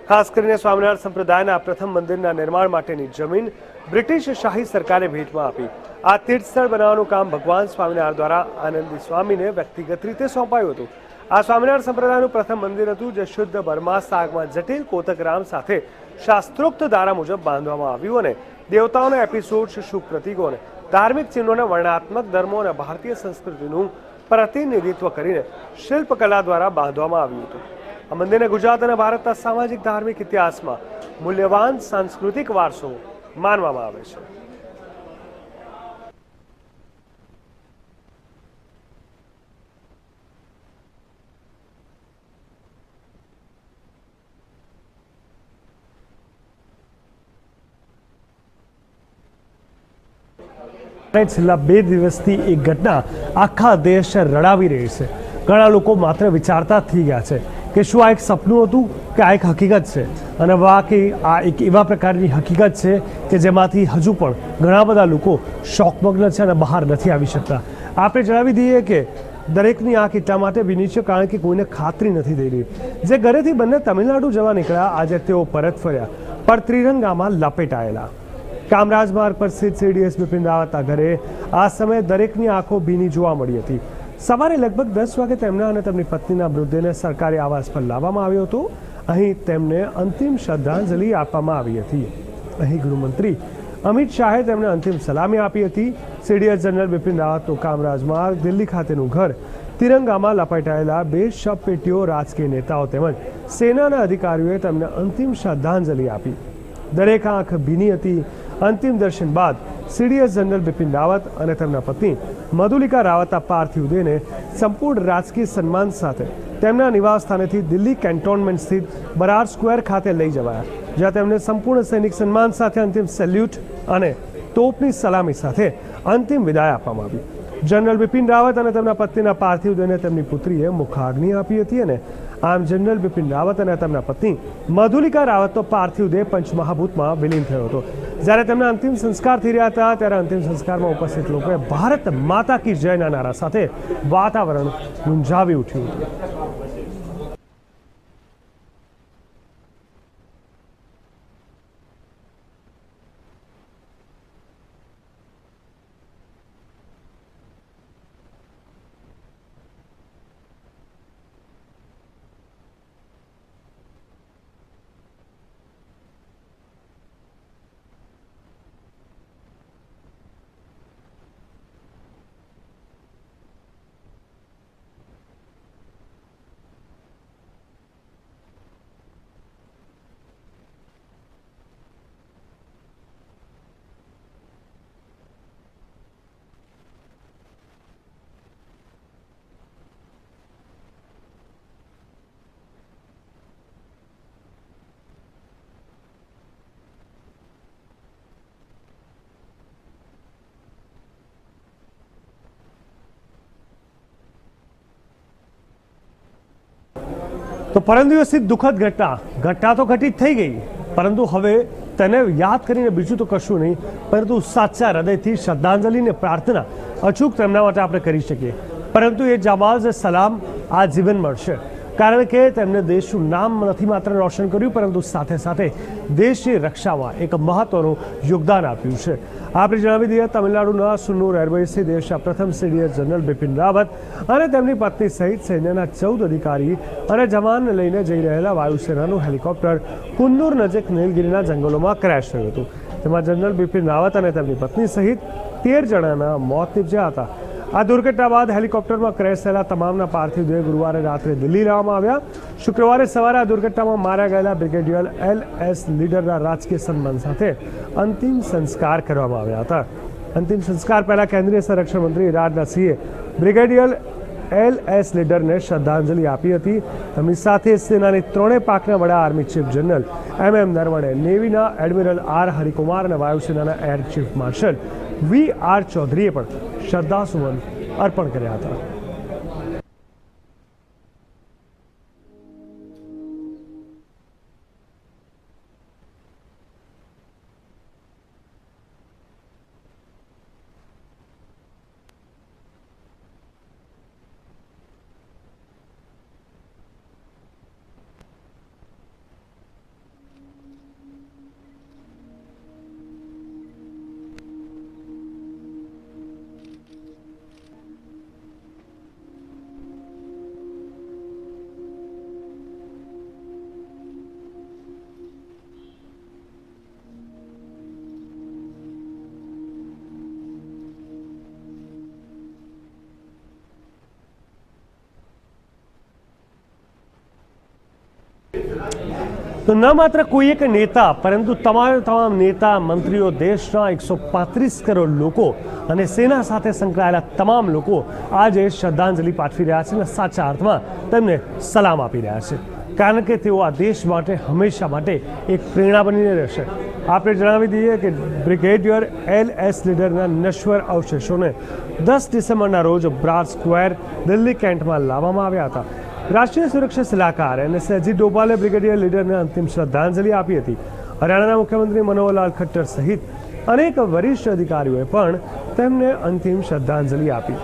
ખાસ કરીને સ્વામિનારાયણ સંપ્રદાયના પ્રથમ મંદિરના નિર્માણ માટેની જમીન બ્રિટિશ શાહી સરકારે ભેટમાં આપી. આ તીર્થસ્થળ બનાવવાનું કામ ભગવાન સ્વામિનારાયણ દ્વારા આનંદી સ્વામીને વ્યક્તિગત રીતે સોંપાયું હતું. આ સ્વામિનારાયણ સંપ્રદાયનું પ્રથમ મંદિર હતું, જે શુદ્ધ બર્મા સાગમાં જટિલ કોતકરામ સાથે શાસ્ત્રોક્ત ધારા મુજબ બાંધવામાં આવ્યું અને દેવતાઓના એપિસોડ, શુભ પ્રતીકો અને ધાર્મિક ચિહ્નોને વર્ણનાત્મક ધર્મો અને ભારતીય સંસ્કૃતિનું પ્રતિનિધિત્વ કરીને શિલ્પકલા દ્વારા બાંધવામાં આવ્યું હતું. આ મંદિરને ગુજરાત અને ભારતના સામાજિક ધાર્મિક ઇતિહાસમાં મૂલ્યવાન સાંસ્કૃતિક વારસો માનવામાં આવે છે. છેલ્લા 2 દિવસથી એક ઘટના આખા દેશ રડાવી રહી છે. ઘણા લોકો માત્ર વિચારતા થઈ ગયા છે કે શું આ એક સપનું હતું કે આ એક હકીકત છે, અને વાકઈ આ એક એવા પ્રકારની હકીકત છે કે જેમાંથી હજુ પણ ઘણા બધા લોકો શોકમગ્ન છે અને બહાર નથી આવી શકતા. આપણે જણાવી દઈએ કે દરેકની આંખ એટલા માટે ભીની છે કારણ કે કોઈને ખાતરી નથી થઈ રહી. જે ઘરેથી બંને તમિલનાડુ જવા નીકળ્યા, આજે તેઓ પરત ફર્યા પણ ત્રિરંગામાં લપેટાયેલા. કામરાજ માર્ગ પર સ્થિત સીડીએસ બિપિન રાવતના ઘરે આ સમયે દરેકની આંખો ભીની જોવા મળી હતી. સવારે લગભગ 10 વાગે તેમના અને તેમની પત્નીના મૃતદેહને સરકારી આવાસ પર લાવવામાં આવ્યો હતો. અહીં તેમને અંતિમ શ્રદ્ધાંજલિ આપવામાં આવી હતી. અહીં ગૃહમંત્રી અમિત શાહે તેમને અંતિમ સલામી આપી હતી. સીડીએસ જનરલ બિપિન રાવતનું કામરાજ માર્ગ દિલ્હી ખાતેનું ઘર તિરંગામાં લપેટાયેલા 2 શબપેટીઓ રાજકીય નેતાઓ તેમજ સેનાના અધિકારીઓએ તેમને અંતિમ શ્રદ્ધાંજલિ આપી. દરેક આંખ ભીની હતી. અંતિમ દર્શન બાદ સીડીએસ જનરલ બિપિન રાવત અને તેમના પત્ની મધુલિકા રાવતના પાર્થિવ દેહને સંપૂર્ણ રાજકીય સન્માન સાથે તેમના નિવાસ સ્થાનેથી દિલ્હી કેન્ટોનમેન્ટ સ્થિત બરાર સ્ક્વેર ખાતે લઈ જવાયા, જ્યાં તેમને સંપૂર્ણ સૈનિક સન્માન સાથે અંતિમ સેલ્યુટ અને તોપની સલામી સાથે અંતિમ વિદાય આપવામાં આવી. જનરલ બિપિન રાવત અને તેમના પત્નીના પાર્થિવ દેહને તેમની પુત્રીએ મુખાગ્નિ આપી હતી અને આમ જનરલ બિપિન રાવત અને તેમના પત્ની મધુલિકા રાવતનો પાર્થિવ દેહ પંચમહાભૂતમાં વિલીન થયો હતો. જ્યારે તેમના અંતિમ સંસ્કાર થઈ રહ્યા હતા ત્યારે અંતિમ સંસ્કારમાં ઉપસ્થિત લોકોએ ભારત માતા કી જયના નારા સાથે વાતાવરણ ગુંજાવી ઉઠ્યું હતું. તો પરમ દિવસથી દુઃખદ ઘટના તો ઘટિત થઈ ગઈ, પરંતુ હવે તેને યાદ કરીને બીજું તો કશું નહીં, પરંતુ સાચા હૃદયથી શ્રદ્ધાંજલિ અને પ્રાર્થના અચૂક તેમના માટે આપણે કરી શકીએ. પરંતુ એ જાબાઝ સલામ આ જીવન મળશે, કારણ કે તેમણે દેશનું નામ નથી માત્ર રોશન કર્યું, પરંતુ સાથે સાથે દેશની રક્ષામાં એક મહત્વનું યોગદાન આપ્યું છે. આપણે જણાવી દઈએ, તમિલનાડુના સુન્નૂર એરબેઝથી દેશના પ્રથમ સીડીએસ જનરલ બિપિન રાવત અને તેમની પત્ની સહિત સૈન્યના 14 અધિકારી અને જવાનને લઈને જઈ રહેલા વાયુસેનાનું હેલિકોપ્ટર કુન્નૂર નજીક નીલગિરીના જંગલોમાં ક્રેશ થયું હતું. તેમાં જનરલ બિપિન રાવત અને તેમની પત્ની સહિત 13 જણાના મોત નીપજ્યા હતા. આ દુર્ઘટના બાદ હેલિકોપ્ટરમાં ક્રેશ થયેલા તમામના પાર્થિવ દેહ ગુરુવારે રાત્રે દિલ્હી લાવવામાં આવ્યા. શુક્રવારે સવારે આ દુર્ઘટનામાં માર્યા ગયેલા બ્રિગેડિયર LS લીડરના રાજકીય સન્માન સાથે અંતિમ સંસ્કાર કરવામાં આવ્યા હતા. અંતિમ સંસ્કાર પહેલા કેન્દ્રીય સંરક્ષણ મંત્રી રાજનાથસિંહે બ્રિગેડિયર LS લીડરને શ્રદ્ધાંજલિ આપી હતી. તેમની સાથે સેનાની 3 પાંખના વડા army chief general MM Naravane, નેવીના એડમિરલ R હરિકુમાર અને વાયુસેનાના એર ચીફ માર્શલ VR ચૌધરીએ પણ શ્રદ્ધાસુમન અર્પણ કર્યા હતા. તો ન માત્ર કોઈ એક નેતા, પરંતુ તમામ નેતા, મંત્રીઓ, દેશના 135 કરોડ લોકો અને સેના સાથે સંકળાયેલા તમામ લોકો આજે શ્રદ્ધાંજલિ પાઠવી રહ્યા છે અને સાચા અર્થમાં તેમને સલામ આપી રહ્યા છે, કારણ કે તેઓ આ દેશ માટે હંમેશા માટે એક પ્રેરણા બનીને રહેશે. આપણે જણાવી દઈએ કે બ્રિગેડિયર LS લીડરના નશ્વર અવશેષોને 10 ડિસેમ્બરના રોજ બ્રાર સ્ક્વેર દિલ્હી કેન્ટમાં લાવવામાં આવ્યા હતા. રાષ્ટ્રીય સુરક્ષા સલાહકાર NSA અજીત ડોભાલે બ્રિગેડિયર લીડરને અંતિમ શ્રદ્ધાંજલિ આપી હતી. હરિયાણાના મુખ્યમંત્રી મનોહરલાલ ખટ્ટર સહિત અનેક વરિષ્ઠ અધિકારીઓએ પણ તેમને અંતિમ શ્રદ્ધાંજલિ આપી.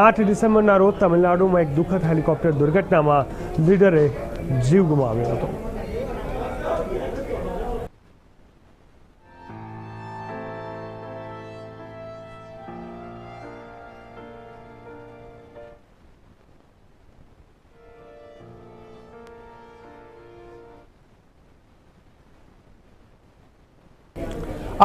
8 ડિસેમ્બરના રોજ તમિલનાડુમાં એક દુઃખદ હેલિકોપ્ટર દુર્ઘટનામાં લીડરે જીવ ગુમાવ્યો હતો.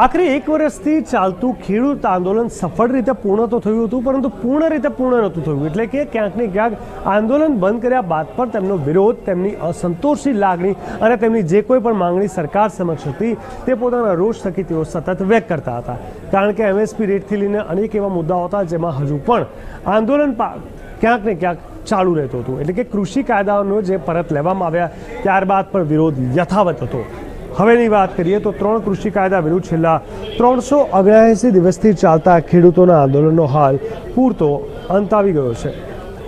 આખરે 1 વર્ષથી ચાલતું ખેડૂત આંદોલન સફળ રીતે પૂર્ણ તો થયું હતું, પરંતુ પૂર્ણ રીતે પૂર્ણ નહોતું થયું. એટલે કે ક્યાંક ને ક્યાંક આંદોલન બંધ કર્યા બાદ પણ તેમનો વિરોધ, તેમની અસંતોષની લાગણી અને તેમની જે કોઈ પણ માંગણી સરકાર સમક્ષ હતી તે પોતાના રોષ થકી તેઓ સતત વ્યક્ત કરતા હતા. કારણ કે MSP રેટથી લઈને અનેક એવા મુદ્દાઓ હતા જેમાં હજુ પણ આંદોલન ક્યાંક ને ક્યાંક ચાલુ રહેતું હતું. એટલે કે કૃષિ કાયદાઓનો જે પરત લેવામાં આવ્યા ત્યારબાદ પણ વિરોધ યથાવત હતો. હવેની વાત કરીએ તો 3 કૃષિ કાયદા વિરુદ્ધ છેલ્લા 379 દિવસથી ચાલતા ખેડૂતોના આંદોલનનો હાલ પૂરતો અંત આવી ગયો છે.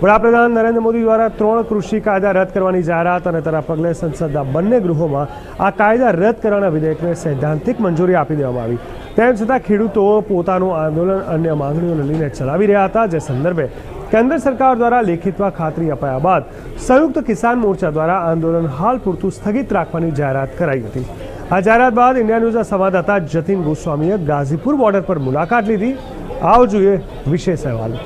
વડાપ્રધાન નરેન્દ્ર મોદી દ્વારા 3 કૃષિ કાયદા રદ કરવાની જાહેરાત અને તેના પગલે સંસદના બંને ગૃહોમાં આ કાયદા રદ કરવાના વિધેયકને સૈદ્ધાંતિક મંજૂરી આપી દેવામાં આવી. તેમ છતાં ખેડૂતો પોતાનું આંદોલન અન્ય માંગણીઓને લઈને ચલાવી રહ્યા હતા, જે સંદર્ભે કેન્દ્ર સરકાર દ્વારા લેખિતમાં ખાતરી અપાયા બાદ સંયુક્ત કિસાન મોરચા દ્વારા આંદોલન હાલ પૂરતું સ્થગિત રાખવાની જાહેરાત કરાઈ હતી. આ જાહેરાત બાદ ઇન્ડિયા ન્યૂઝના સંવાદદાતા જતીન ગોસ્વામીએ ગાઝીપુર બોર્ડર પર મુલાકાત લીધી. આવો જોઈએ વિશેષ અહેવાલ.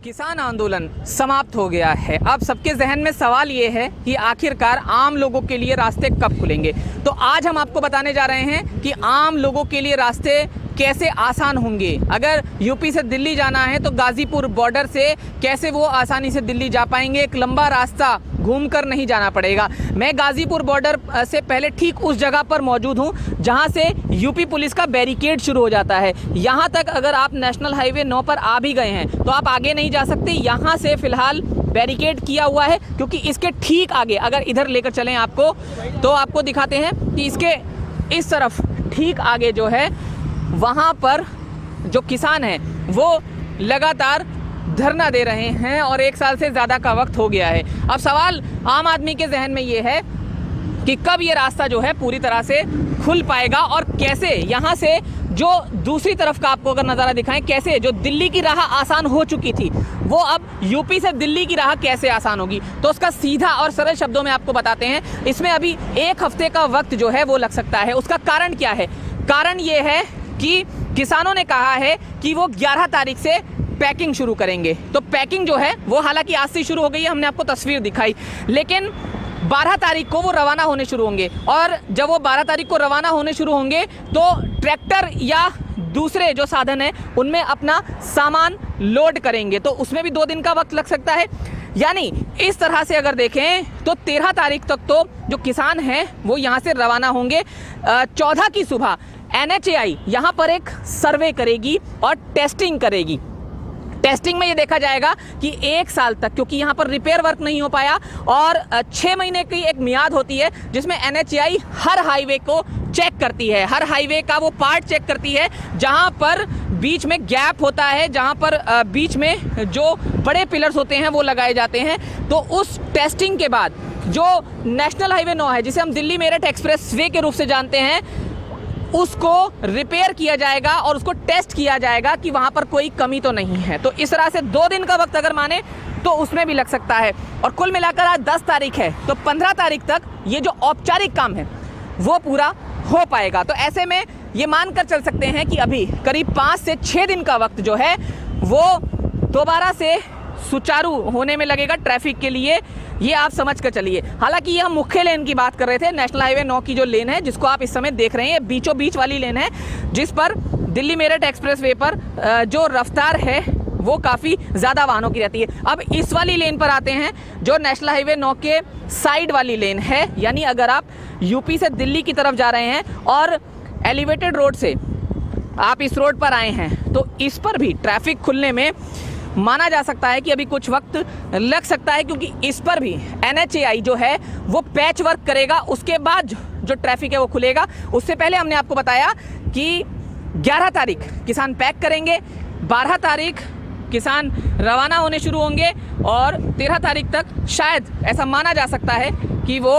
किसान आंदोलन समाप्त हो गया है. अब सबके जहन में सवाल ये है कि आखिरकार आम लोगों के लिए रास्ते कब खुलेंगे. तो आज हम आपको बताने जा रहे हैं कि आम लोगों के लिए रास्ते कैसे आसान होंगे. अगर यूपी से दिल्ली जाना है तो गाजीपुर बॉर्डर से कैसे वो आसानी से दिल्ली जा पाएंगे. एक लंबा रास्ता घूमकर नहीं जाना पड़ेगा. मैं गाजीपुर बॉर्डर से पहले ठीक उस जगह पर मौजूद हूँ जहाँ से यूपी पुलिस का बैरिकेड शुरू हो जाता है. यहाँ तक अगर आप नेशनल हाईवे 9 पर आ भी गए हैं तो आप आगे नहीं जा सकते. यहाँ से फिलहाल बैरिकेड किया हुआ है, क्योंकि इसके ठीक आगे अगर इधर लेकर चलें आपको तो आपको दिखाते हैं कि इसके इस तरफ ठीक आगे जो है वहाँ पर जो किसान हैं वो लगातार धरना दे रहे हैं और 1 साल से ज़्यादा का वक्त हो गया है. अब सवाल आम आदमी के जहन में ये है कि कब ये रास्ता जो है पूरी तरह से खुल पाएगा और कैसे यहाँ से जो दूसरी तरफ का आपको अगर नज़ारा दिखाएं, कैसे जो दिल्ली की राह आसान हो चुकी थी वो अब यूपी से दिल्ली की राह कैसे आसान होगी. तो उसका सीधा और सरल शब्दों में आपको बताते हैं. इसमें अभी 1 हफ्ते का वक्त जो है वो लग सकता है. उसका कारण क्या है? कारण ये है कि किसानों ने कहा है कि वो 11 तारीख से पैकिंग शुरू करेंगे. तो पैकिंग जो है वो हालांकि आज से शुरू हो गई है, हमने आपको तस्वीर दिखाई, लेकिन 12 तारीख को वो रवाना होने शुरू होंगे. और जब वो 12 तारीख को रवाना होने शुरू होंगे तो ट्रैक्टर या दूसरे जो साधन है उनमें अपना सामान लोड करेंगे. तो उसमें भी 2 दिन का वक्त लग सकता है. यानी इस तरह से अगर देखें तो 13 तारीख तक तो जो किसान हैं वो यहाँ से रवाना होंगे. 14 की सुबह NHAI यहाँ पर एक सर्वे करेगी और टेस्टिंग करेगी. टेस्टिंग में ये देखा जाएगा कि 1 साल तक, क्योंकि यहाँ पर रिपेयर वर्क नहीं हो पाया और 6 महीने की एक मियाद होती है जिसमें NHAI हर हाईवे को चेक करती है. हर हाईवे का वो पार्ट चेक करती है जहाँ पर बीच में गैप होता है, जहाँ पर बीच में जो बड़े पिलर्स होते हैं वो लगाए जाते हैं. तो उस टेस्टिंग के बाद जो नेशनल हाईवे 9 है, जिसे हम दिल्ली मेरठ एक्सप्रेस वे के रूप से जानते हैं, उसको रिपेयर किया जाएगा और उसको टेस्ट किया जाएगा कि वहाँ पर कोई कमी तो नहीं है. तो इस तरह से 2 दिन का वक्त अगर माने तो उसमें भी लग सकता है. और कुल मिलाकर आज 10 तारीख है तो 15 तारीख तक ये जो औपचारिक काम है वो पूरा हो पाएगा. तो ऐसे में ये मानकर चल सकते हैं कि अभी करीब 5 से 6 दिन का वक्त जो है वो दोबारा से सुचारू होने में लगेगा ट्रैफिक के लिए. ये आप समझ कर चलिए. हालांकि ये हम मुख्य लेन की बात कर रहे थे, नेशनल हाईवे 9 की जो लेन है जिसको आप इस समय देख रहे हैं, बीचों बीच वाली लेन है जिस पर दिल्ली मेरठ एक्सप्रेस वे पर जो रफ्तार है वो काफ़ी ज़्यादा वाहनों की रहती है. अब इस वाली लेन पर आते हैं जो नेशनल हाईवे 9 के साइड वाली लेन है. यानी अगर आप यूपी से दिल्ली की तरफ जा रहे हैं और एलिवेटेड रोड से आप इस रोड पर आए हैं तो इस पर भी ट्रैफिक खुलने में माना जा सकता है कि अभी कुछ वक्त लग सकता है, क्योंकि इस पर भी NHAI जो है वो पैच वर्क करेगा. उसके बाद जो ट्रैफिक है वो खुलेगा। उससे पहले हमने आपको बताया कि 11 तारीख किसान पैक करेंगे, 12 तारीख किसान रवाना होने शुरू होंगे और 13 तारीख तक शायद ऐसा माना जा सकता है कि वो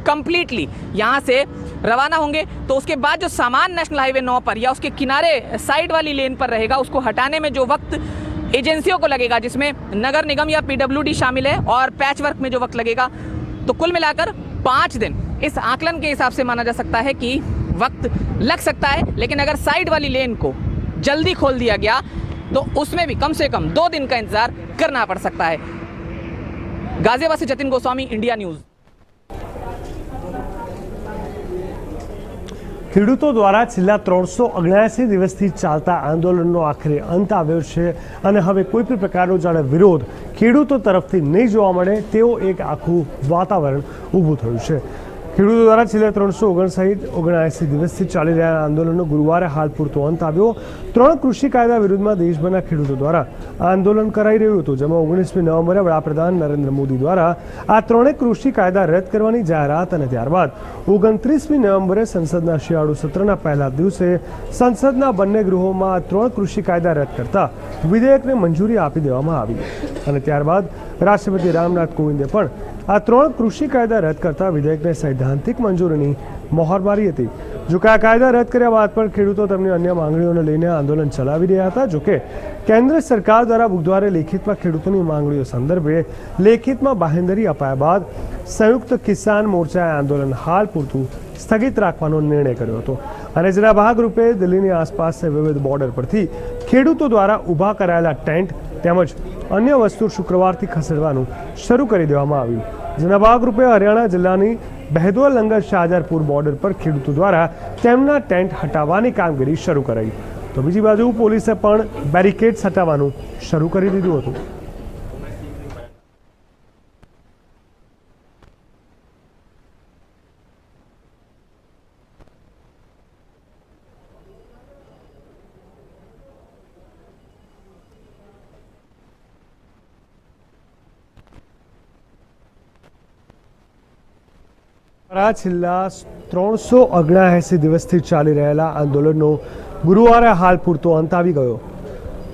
कंप्लीटली यहाँ से रवाना होंगे। तो उसके बाद जो सामान नेशनल हाईवे 9 पर या उसके किनारे साइड वाली लेन पर रहेगा, उसको हटाने में जो वक्त एजेंसियों को लगेगा, जिसमें नगर निगम या PWD शामिल है, और पैच वर्क में जो वक्त लगेगा, तो कुल मिलाकर 5 दिन इस आकलन के हिसाब से माना जा सकता है कि वक्त लग सकता है। लेकिन अगर साइड वाली लेन को जल्दी खोल दिया गया तो उसमें भी कम से कम 2 दिन का इंतजार करना पड़ सकता है। गाजियाबाद से जतिन गोस्वामी, इंडिया न्यूज़। ખેડૂતો દ્વારા છેલ્લા 379 દિવસથી ચાલતા આંદોલનનો આખરે અંત આવ્યો છે અને હવે કોઈ પણ પ્રકારનો જાણે વિરોધ ખેડૂતો તરફથી નહીં જોવા મળે તેવું એક આખું વાતાવરણ ઊભું થયું છે। ખેડૂતો દ્વારા છેલ્લા 379 દિવસથી ચાલી રહેલા આંદોલનનો ગુરુવારે હાલ પૂરતો અંત આવ્યો। 3 કૃષિ કાયદા વિરુદ્ધમાં દેશભરના ખેડૂતો દ્વારા આંદોલન કરાઈ રહ્યું હતું, જેમાં 19મી નવેમ્બરે વડાપ્રધાન નરેન્દ્ર મોદી દ્વારા આ 3 કૃષિ કાયદા રદ કરવાની જાહેરાત અને ત્યારબાદ 29મી નવેમ્બરે સંસદના શિયાળુ સત્રના પહેલા દિવસે સંસદના બંને ગૃહોમાં આ 3 કૃષિ કાયદા રદ કરતા વિધેયકને મંજૂરી આપી દેવામાં આવી અને ત્યારબાદ રાષ્ટ્રપતિ રામનાથ કોવિંદે પણ આ 3 કૃષિ કાયદા રદ કરતા વિધેયકને સૈદ્ધાંતિક મંજૂરીની મહોર મારી હતી। જો કે આ કાયદા રદ કર્યા બાદ પણ ખેડૂતો તેમની અન્ય માંગણીઓને લઈને આંદોલન ચલાવી રહ્યા હતા। જો કે કેન્દ્ર સરકાર દ્વારા બુધવારે લેખિતમાં ખેડૂતોની માંગણીઓ સંદર્ભે લેખિતમાં બાંહેધરી અપાયા બાદ સંયુક્ત કિસાન મોરચાએ આંદોલન હાલ પૂરતું સ્થગિત રાખવાનો નિર્ણય કર્યો હતો અને જેના ભાગરૂપે દિલ્હીની આસપાસના વિવિધ બોર્ડર પરથી ખેડૂતો દ્વારા ઊભા કરાયેલા ટેન્ટ તેમજ અન્ય વસ્તુ શુક્રવારથી ખસેડવાનું શરૂ કરી દેવામાં આવ્યું। જેના ભાગરૂપે હરિયાણા જિલ્લાની બહેદોલ લંગર શાહજહાંપુર બોર્ડર પર ખેડૂતો દ્વારા તેમના ટેન્ટ હટાવવાની કામગીરી શરૂ કરાઈ। તો બીજી બાજુ પોલીસે પણ બેરિકેડ્સ હટાવવાનું શરૂ કરી દીધું હતું। છેલ્લા 379 દિવસથી ચાલી રહેલા આંદોલનનો ગુરુવારે હાલ પૂરતો અંત આવી ગયો।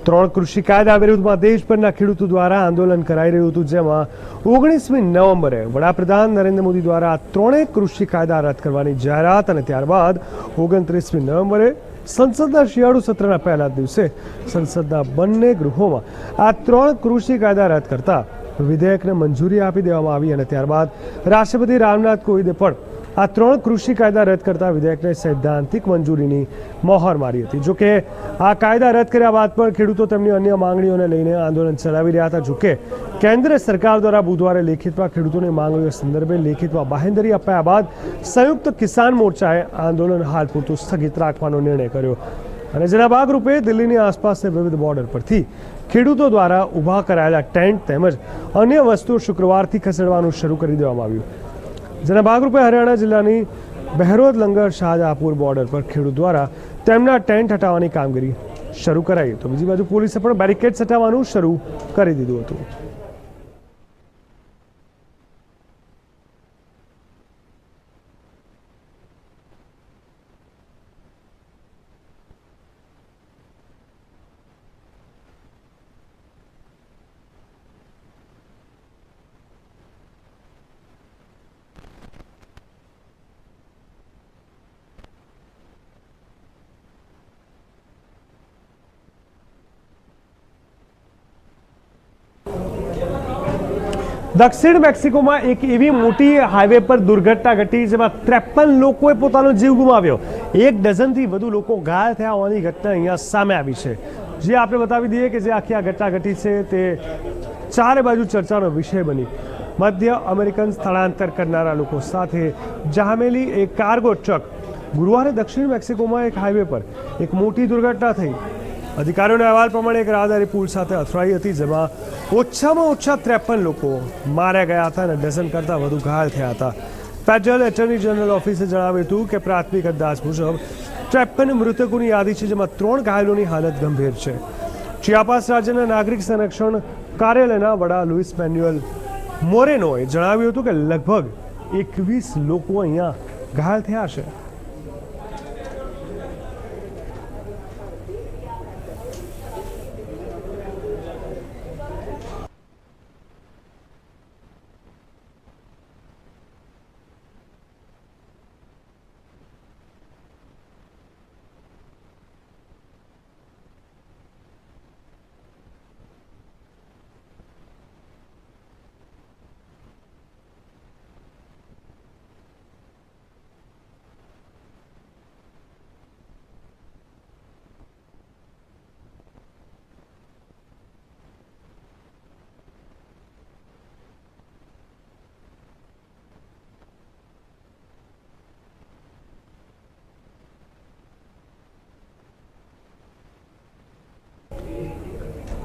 3 કૃષિ કાયદા વિરુદ્ધમાં દેશભરના ખેડૂતો દ્વારા આંદોલન કરાઈ રહ્યું હતું, જેમાં 19મી નવેમ્બરે વડાપ્રધાન નરેન્દ્ર મોદી દ્વારા 3 કૃષિ કાયદા રદ કરવાની જાહેરાત અને ત્યારબાદ 29મી નવેમ્બરે સંસદના શિયાળુ સત્રના પહેલા દિવસે સંસદના બંને ગૃહોમાં આ 3 કૃષિ કાયદા રદ કરતા વિધેયકને મંજૂરી આપી દેવામાં આવી અને ત્યારબાદ રાષ્ટ્રપતિ રામનાથ કોવિંદે પણ આ 3 કૃષિ કાયદા રદ કરતા વિધેયકને સૈદ્ધાંતિક મંજૂરીની મહોર મારી હતી। જો કે આ કાયદા રદ કર્યા બાદ પણ ખેડૂતો તેમની અન્ય માંગણીઓને લઈને આંદોલન ચલાવી રહ્યા હતા। જો કે કેન્દ્ર સરકાર દ્વારા બુધવારે લેખિતમાં ખેડૂતોની માંગણીઓ સંદર્ભે લેખિતમાં બાંહેધરી અપાયા બાદ સંયુક્ત કિસાન મોરચાએ આંદોલન હાલ પૂરતું સ્થગિત રાખવાનો નિર્ણય કર્યો અને જેના ભાગરૂપે દિલ્હીની આસપાસના વિવિધ બોર્ડર પરથી ખેડૂતો દ્વારા ઊભા કરાયેલા ટેન્ટ તેમજ અન્ય વસ્તુઓ શુક્રવારથી ખસેડવાનું શરૂ કરી દેવામાં આવ્યું। જેના ભાગરૂપે હરિયાણા જિલ્લાની બહેરોદ લંગર શાહજહાંપુર બોર્ડર પર ખેડૂત દ્વારા તેમના ટેન્ટ હટાવવાની કામગીરી શરૂ કરાઈ। તો બીજી બાજુ પોલીસે પણ બેરિકેડ્સ હટાવવાનું શરૂ કરી દીધું હતું। દક્ષિણ મેક્સિકોમાં એક એવી મોટી હાઈવે પર દુર્ઘટના ઘટી, જેમાં 53 લોકોએ પોતાનો જીવ ગુમાવ્યો। 1 ડઝનથી વધુ લોકો ઘાયલ થયા હોવાની ઘટના અહીંયા સામે આવી છે। જે આપણે બતાવી દઈએ કે જે આખી આ ઘટના ઘટી છે તે ચારે બાજુ ચર્ચાનો વિષય બની। મધ્ય અમેરિકન સ્થળાંતર કરનારા લોકો સાથે જામેલી એક કાર્ગો ટ્રક ગુરુવારે દક્ષિણ મેક્સિકોમાં એક હાઈવે પર એક મોટી દુર્ઘટના થઈ। અધિકારીઓના અહેવાલ પ્રમાણે એક રાહદારી પુલ સાથે અથડાઈ હતી, જેમાં ઓછામાં ઓછા 53 લોકો માર્યા ગયા હતા અને ડઝન કરતાં વધુ ઘાયલ થયા હતા। ફેડરલ એટર્ની જનરલ ઓફિસે જણાવ્યું હતું કે પ્રાથમિક અંદાજ મુજબ 53 મૃતકોની યાદી છે, જેમાં 3 ઘાયલોની હાલત ગંભીર છે। ચિયાપાસ રાજ્યના નાગરિક સંરક્ષણ કાર્યાલયના વડા લુઇસ મેન્યુઅલ મોરેનોએ જણાવ્યું હતું કે લગભગ 21 લોકો અહીંયા ઘાયલ થયા છે.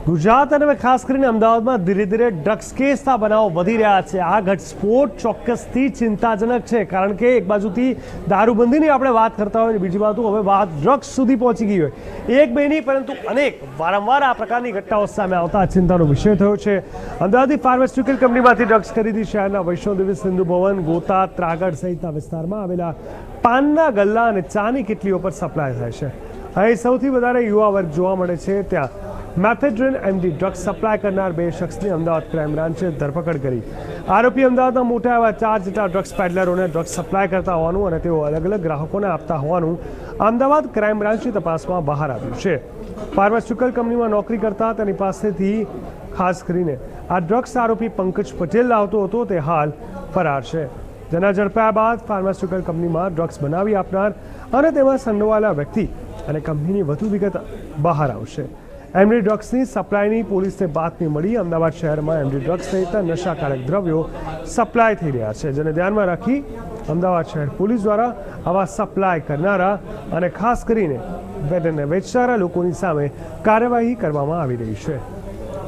ગુજરાત અને હવે ખાસ કરીને અમદાવાદમાં ધીરે ધીરે ડ્રગ્સ કેસના બનાવો વધી રહ્યા છે. આ ઘટસ્ફોટ ચોક્કસથી ચિંતાજનક છે, કારણ કે એક બાજુથી દારૂબંધીની આપણે વાત કરતા હોય, બીજી બાજુ હવે વાત ડ્રગ્સ સુધી પહોંચી ગઈ હોય. એક બે નહીં પરંતુ અનેક વારંવાર આ પ્રકારની ઘટનાઓ સામે આવતા ચિંતાનો વિષય થયો છે. અમદાવાદની ફાર્માસ્યુટિકલ કંપનીમાંથી ડ્રગ્સ ખરીદી શહેરના વૈષ્ણોદેવી, સિંધુ ભવન, ગોતા, ત્રાગડ સહિતના વિસ્તારમાં આવેલા પાનના ગલ્લા અને ચાની કિટલીઓ પર સપ્લાય થાય છે. અહીં સૌથી વધારે યુવા વર્ગ જોવા મળે છે. ત્યાં મેથેડ્રીન એમડી ડ્રગ્સ સપ્લાય કરનાર 2 શખ્સની અમદાવાદ ક્રાઇમ બ્રાન્ચે ધરપકડ કરી. આરોપી અમદાવાદના મોટા એવા 4 જેટલા ડ્રગ્સ પેડલરોને ડ્રગ્સ સપ્લાય કરતા હોવાનું અને તેઓ અલગ અલગ ગ્રાહકોને આપતા હોવાનું અમદાવાદ ક્રાઇમ બ્રાન્ચની તપાસમાં બહાર આવ્યું છે. ફાર્માસ્યુટિકલ કંપનીમાં નોકરી કરતા તેની પાસેથી ખાસ કરીને આ ડ્રગ્સ આરોપી પંકજ પટેલ લાવતો હતો, તે હાલ ફરાર છે. જેના ઝડપાયા બાદ ફાર્માસ્યુટિકલ કંપનીમાં ડ્રગ્સ બનાવી આપનાર અને તેમાં સંડોવાયેલા વ્યક્તિ અને કંપનીની વધુ વિગત બહાર આવશે. એમડી ડ્રગ્સની સપ્લાયની પોલીસને બાતમી મળી. અમદાવાદ શહેરમાં એમડી ડ્રગ્સ સહિતના નશાકારક દ્રવ્યો સપ્લાય થઈ રહ્યા છે, જેને ધ્યાનમાં રાખી અમદાવાદ શહેર પોલીસ દ્વારા આવા સપ્લાય કરનારા અને ખાસ કરીને વેચનારા લોકોની સામે કાર્યવાહી કરવામાં આવી રહી છે.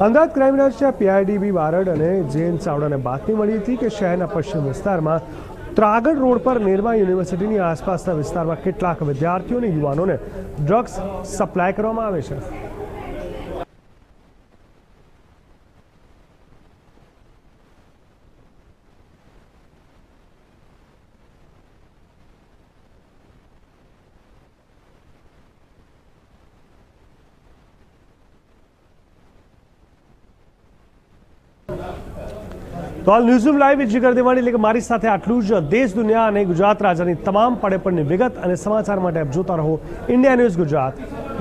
અમદાવાદ ક્રાઇમ બ્રાન્ચના પીઆઈડીબી બારડ અને જેએન ચાવડાને બાતમી મળી હતી કે શહેરના પશ્ચિમ વિસ્તારમાં ત્રાગડ રોડ પર નિરમા યુનિવર્સિટીની આસપાસના વિસ્તારમાં કેટલાક વિદ્યાર્થીઓ અને યુવાનોને ડ્રગ્સ સપ્લાય કરવામાં આવે છે. તો હાલ ન્યૂઝરૂમ લાઈવ વિથ જીગર દેવાણી, એટલે કે મારી સાથે આટલું જ. દેશ, દુનિયા અને ગુજરાત રાજ્યની તમામ પડે પડની વિગત અને સમાચાર માટે આપ જોતા રહો ઇન્ડિયા ન્યૂઝ ગુજરાત.